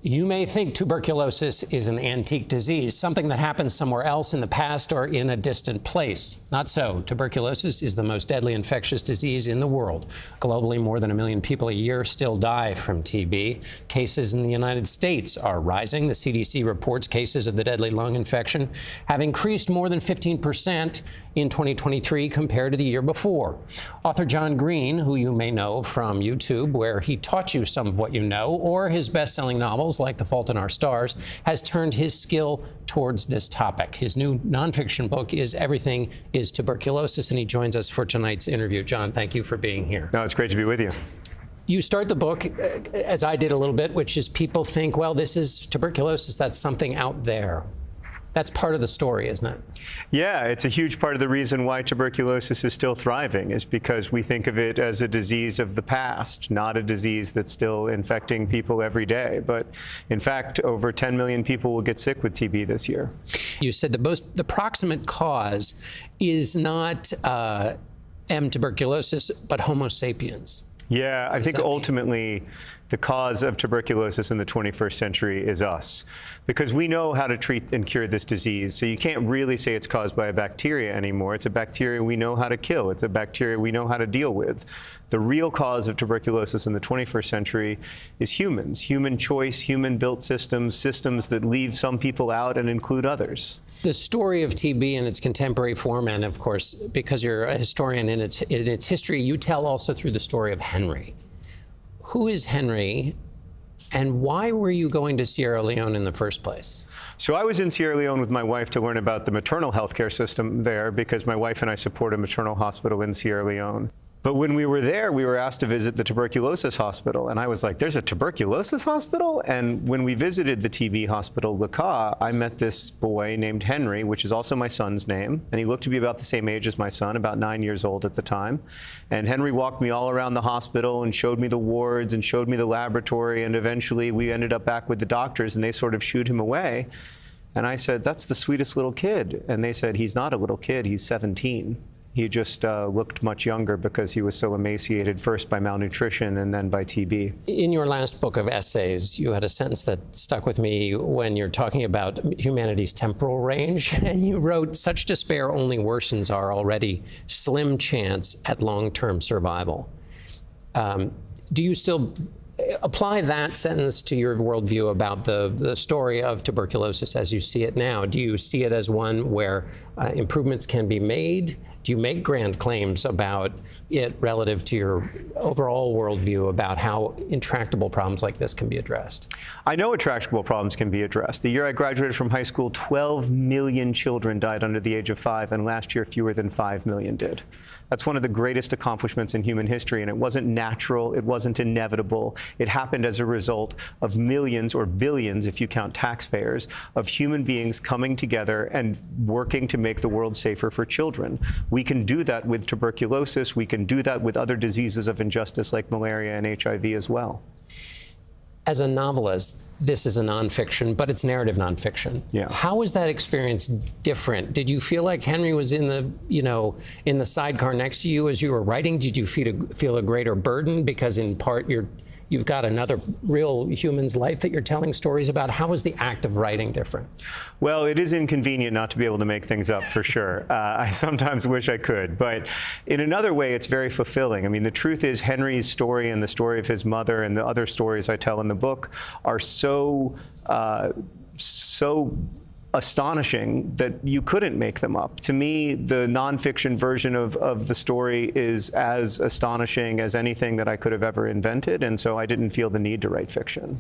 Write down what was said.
You may think tuberculosis is an antique disease, something that happens somewhere else in the past or in a distant place. Not so. Tuberculosis is the most deadly infectious disease in the world. Globally, more than 1 million people a year still die from TB. Cases in the United States are rising. The CDC reports cases of the deadly lung infection have increased more than 15% in 2023 compared to the year before. Author John Green, who you may know from YouTube, where he taught you some of what you know, or his best-selling novels like The Fault in Our Stars, has turned his skill towards this topic. His new nonfiction book is Everything is Tuberculosis, and he joins us for tonight's interview. John, thank you for being here. No, it's great to be with you. You start the book, as I did a little bit, which is people think, well, this is tuberculosis, that's something out there. That's part of the story, isn't it? Yeah, it's a huge part of the reason why tuberculosis is still thriving, is because we think of it as a disease of the past, not a disease that's still infecting people every day. But in fact, over 10 million people will get sick with TB this year. You said the proximate cause is not M. tuberculosis, but Homo sapiens. Yeah, I think ultimately the cause of tuberculosis in the 21st century is us, because we know how to treat and cure this disease. So you can't really say it's caused by a bacteria anymore. It's a bacteria we know how to kill. It's a bacteria we know how to deal with. The real cause of tuberculosis in the 21st century is humans, human choice, human-built systems, systems that leave some people out and include others. The story of TB in its contemporary form, and of course, because you're a historian in its history, you tell also through the story of Henry. Who is Henry, and why were you going to Sierra Leone in the first place? So I was in Sierra Leone with my wife to learn about the maternal health care system there, because my wife and I support a maternal hospital in Sierra Leone. But when we were there, we were asked to visit the tuberculosis hospital. And I was like, there's a tuberculosis hospital? And when we visited the TB hospital, Laka, I met this boy named Henry, which is also my son's name. And he looked to be about the same age as my son, about 9 years old at the time. And Henry walked me all around the hospital and showed me the wards and showed me the laboratory. And eventually we ended up back with the doctors, and they sort of shooed him away. And I said, that's the sweetest little kid. And they said, he's not a little kid, he's 17. He just looked much younger because he was so emaciated, first by malnutrition and then by TB. In your last book of essays, you had a sentence that stuck with me when you're talking about humanity's temporal range. And you wrote, such despair only worsens our already slim chance at long-term survival. Do you still apply that sentence to your worldview about the story of tuberculosis as you see it now? Do you see it as one where improvements can be made? Do you make grand claims about it relative to your overall worldview about how intractable problems like this can be addressed? I know intractable problems can be addressed. The year I graduated from high school, 12 million children died under the age of 5, and last year fewer than 5 million did. That's one of the greatest accomplishments in human history, and it wasn't natural, it wasn't inevitable. It happened as a result of millions, or billions if you count taxpayers, of human beings coming together and working to make the world safer for children. We can do that with tuberculosis. We can do that with other diseases of injustice like malaria and HIV as well. As a novelist, this is a nonfiction, but it's narrative nonfiction. Yeah. How was that experience different? Did you feel like Henry was in the, in the sidecar next to you as you were writing? Did you feel a greater burden because in part you've got another real human's life that you're telling stories about? How was the act of writing different? Well, it is inconvenient not to be able to make things up, for sure. I sometimes wish I could, but in another way, it's very fulfilling. I mean, the truth is Henry's story and the story of his mother and the other stories I tell in the book are so astonishing that you couldn't make them up. To me, the nonfiction version of the story is as astonishing as anything that I could have ever invented, and so I didn't feel the need to write fiction.